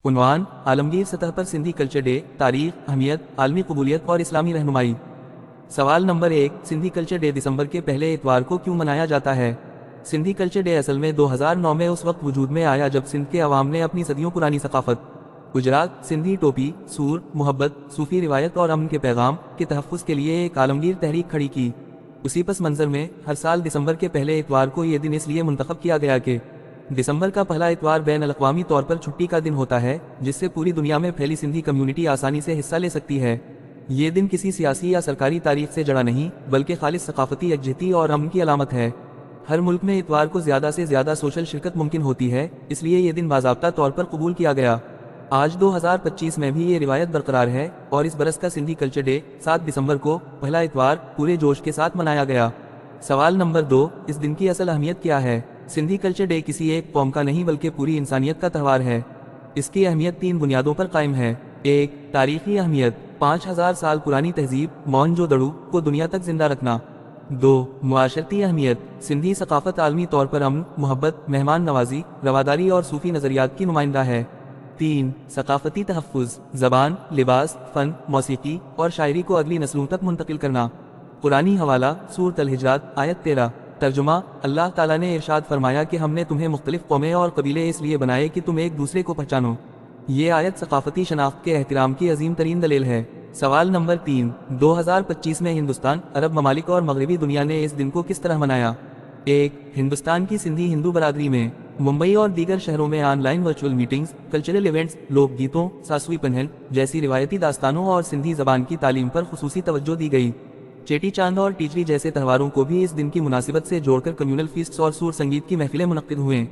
عنوان: عالمگیر سطح پر Sindhi culture day, تاریخ، اہمیت، عالمی قبولیت اور اسلامی رہنمائی۔ سوال نمبر 1، سندھی کلچر ڈے دسمبر کے پہلے اتوار کو کیوں منایا جاتا ہے؟ سندھی کلچر ڈے اصل میں 2009 میں اس وقت وجود میں آیا جب سندھ کے عوام نے اپنی صدیوں پرانی ثقافت، گجرات، سندھی ٹوپی، سور، محبت، صوفی روایت اور امن کے پیغام کے تحفظ کے لیے ایک عالمگیر تحریک کھڑی کی۔ اسی پس منظر میں ہر سال دسمبر کے پہلے اتوار کو یہ دن اس لیے منتخب کیا گیا کہ دسمبر کا پہلا اتوار بین الاقوامی طور پر چھٹی کا دن ہوتا ہے، جس سے پوری دنیا میں پھیلی سندھی کمیونٹی آسانی سے حصہ لے سکتی ہے۔ یہ دن کسی سیاسی یا سرکاری تاریخ سے جڑا نہیں، بلکہ خالص ثقافتی یکجہتی اور امن کی علامت ہے۔ ہر ملک میں اتوار کو زیادہ سے زیادہ سوشل شرکت ممکن ہوتی ہے، اس لیے یہ دن باضابطہ طور پر قبول کیا گیا۔ آج 2025 میں بھی یہ روایت برقرار ہے اور اس برس کا سندھی کلچر ڈے 7 دسمبر کو پہلا اتوار پورے جوش کے ساتھ منایا گیا۔ سوال نمبر 2، اس دن کی اصل اہمیت کیا ہے؟ سندھی کلچر ڈے کسی ایک قوم کا نہیں بلکہ پوری انسانیت کا تہوار ہے۔ اس کی اہمیت 3 بنیادوں پر قائم ہے۔ 1، تاریخی اہمیت، 5000 سال پرانی تہذیب موہنجو دڑو کو دنیا تک زندہ رکھنا۔ 2، معاشرتی اہمیت، سندھی ثقافت عالمی طور پر امن، محبت، مہمان نوازی، رواداری اور صوفی نظریات کی نمائندہ ہے۔ 3، ثقافتی تحفظ، زبان، لباس، فن، موسیقی اور شاعری کو اگلی نسلوں تک منتقل کرنا۔ قرآنی حوالہ: سورۃ الحجرات، آیت 13۔ ترجمہ: اللہ تعالیٰ نے ارشاد فرمایا کہ ہم نے تمہیں مختلف قومیں اور قبیلے اس لیے بنائے کہ تم ایک دوسرے کو پہچانو۔ یہ آیت ثقافتی شناخت کے احترام کی عظیم ترین دلیل ہے۔ سوال نمبر 3، 2025 میں ہندوستان، عرب ممالک اور مغربی دنیا نے اس دن کو کس طرح منایا؟ 1، ہندوستان کی سندھی ہندو برادری میں ممبئی اور دیگر شہروں میں online virtual meetings, cultural events, لوک گیتوں، ساسوی پنہل جیسی روایتی داستانوں اور سندھی زبان کی تعلیم پر خصوصی توجہ دی گئی۔ چیٹی چاند اور ٹیچری جیسے تہواروں کو بھی اس دن کی مناسبت سے جوڑ کر کمیونل فیسٹس اور سور سنگیت کی محفلیں منعقد ہوئیں۔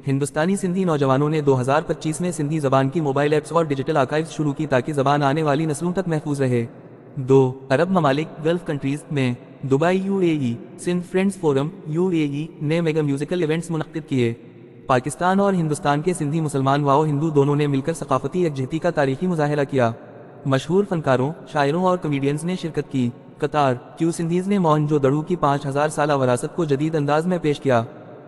ہندوستانی سندھی نوجوانوں نے 2025 میں سندھی زبان کی موبائل ایپس اور ڈیجیٹل آرکائیوز شروع کی تاکہ زبان آنے والی نسلوں تک محفوظ رہے۔ 2، عرب ممالک، گلف کنٹریز میں Dubai UAE، Sindh friends forum UAE نے میگا میوزیکل ایونٹس منعقد کیے۔ پاکستان اور ہندوستان کے سندھی مسلمان و ہندو دونوں نے مل کر ثقافتی یکجہتی کا تاریخی مظاہرہ کیا۔ مشہور فنکاروں، شاعروں اور کمیڈینز نے شرکت کی۔ قطار، کیو سندھیز نے موہنجو دڑو کی 5000 سالہ وراثت کو جدید انداز میں پیش کیا۔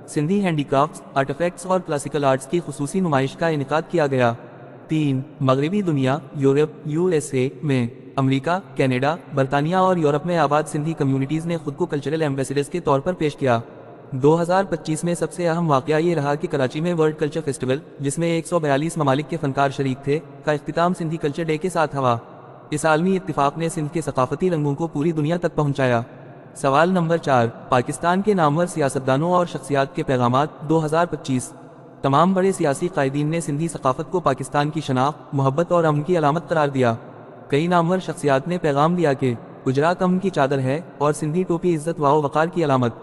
سندھی ہینڈی کرافٹس، آرٹیفیکٹس اور کلاسیکل آرٹس کی خصوصی نمائش کا انعقاد کیا گیا۔ 3، مغربی دنیا، یورپ USA میں امریکہ، کینیڈا، برطانیہ اور یورپ میں آباد سندھی کمیونٹیز نے خود کو کلچرل ایمبیسڈرز کے طور پر پیش کیا۔ 2025 میں سب سے اہم واقعہ یہ رہا کہ کراچی میں ورلڈ کلچر فیسٹیول، جس میں 142 ممالک کے فنکار شریک تھے، کا اختتام سندھی کلچر ڈے کے ساتھ ہوا۔ اس عالمی اتفاق نے سندھ کے ثقافتی رنگوں کو پوری دنیا تک پہنچایا۔ سوال نمبر 4، پاکستان کے نامور سیاستدانوں اور شخصیات کے پیغامات 2025۔ تمام بڑے سیاسی قائدین نے سندھی ثقافت کو پاکستان کی شناخت، محبت اور امن کی علامت قرار دیا۔ کئی نامور شخصیات نے پیغام دیا کہ گجرات امن کی چادر ہے اور سندھی ٹوپی عزت و وقار کی علامت۔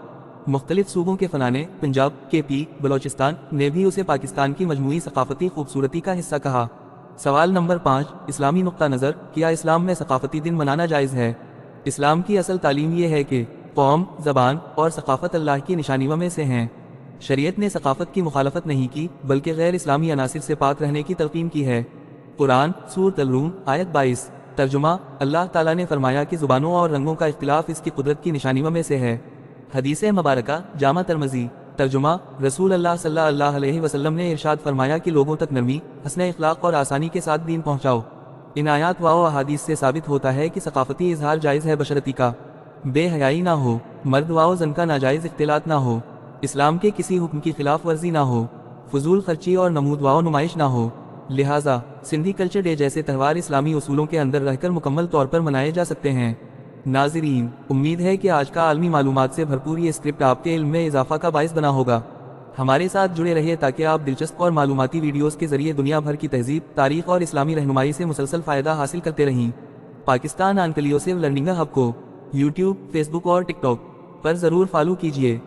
مختلف صوبوں کے فنانے، پنجاب، KP، بلوچستان نے بھی اسے پاکستان کی مجموعی ثقافتی خوبصورتی کا حصہ کہا۔ سوال نمبر 5، اسلامی نقطہ نظر، کیا اسلام میں ثقافتی دن منانا جائز ہے؟ اسلام کی اصل تعلیم یہ ہے کہ قوم، زبان اور ثقافت اللہ کی نشانیوں میں سے ہیں۔ شریعت نے ثقافت کی مخالفت نہیں کی بلکہ غیر اسلامی عناصر سے پاک رہنے کی تلقین کی ہے۔ قرآن، سورۃ الروم، آیت 22۔ ترجمہ: اللہ تعالیٰ نے فرمایا کہ زبانوں اور رنگوں کا اختلاف اس کی قدرت کی نشانیوں میں سے ہے۔ حدیث مبارکہ، جامع ترمذی۔ ترجمہ: رسول اللہ صلی اللہ علیہ وسلم نے ارشاد فرمایا کہ لوگوں تک نرمی، حسن اخلاق اور آسانی کے ساتھ دین پہنچاؤ۔ ان آیات و احادیث سے ثابت ہوتا ہے کہ ثقافتی اظہار جائز ہے بشرطی کا بے حیائی نہ ہو، مرد و زن کا ناجائز اختلاط نہ ہو، اسلام کے کسی حکم کی خلاف ورزی نہ ہو، فضول خرچی اور نمود و نمائش نہ ہو۔ لہٰذا سندھی کلچر ڈے جیسے تہوار اسلامی اصولوں کے اندر رہ کر مکمل طور پر منائے جا سکتے ہیں۔ ناظرین، امید ہے کہ آج کا عالمی معلومات سے بھرپور یہ اسکرپٹ آپ کے علم میں اضافہ کا باعث بنا ہوگا۔ ہمارے ساتھ جڑے رہیے تاکہ آپ دلچسپ اور معلوماتی ویڈیوز کے ذریعے دنیا بھر کی تہذیب، تاریخ اور اسلامی رہنمائی سے مسلسل فائدہ حاصل کرتے رہیں۔ پاکستان انکلیوسیو لرننگ ہب کو YouTube، Facebook اور TikTok پر ضرور فالو کیجیے۔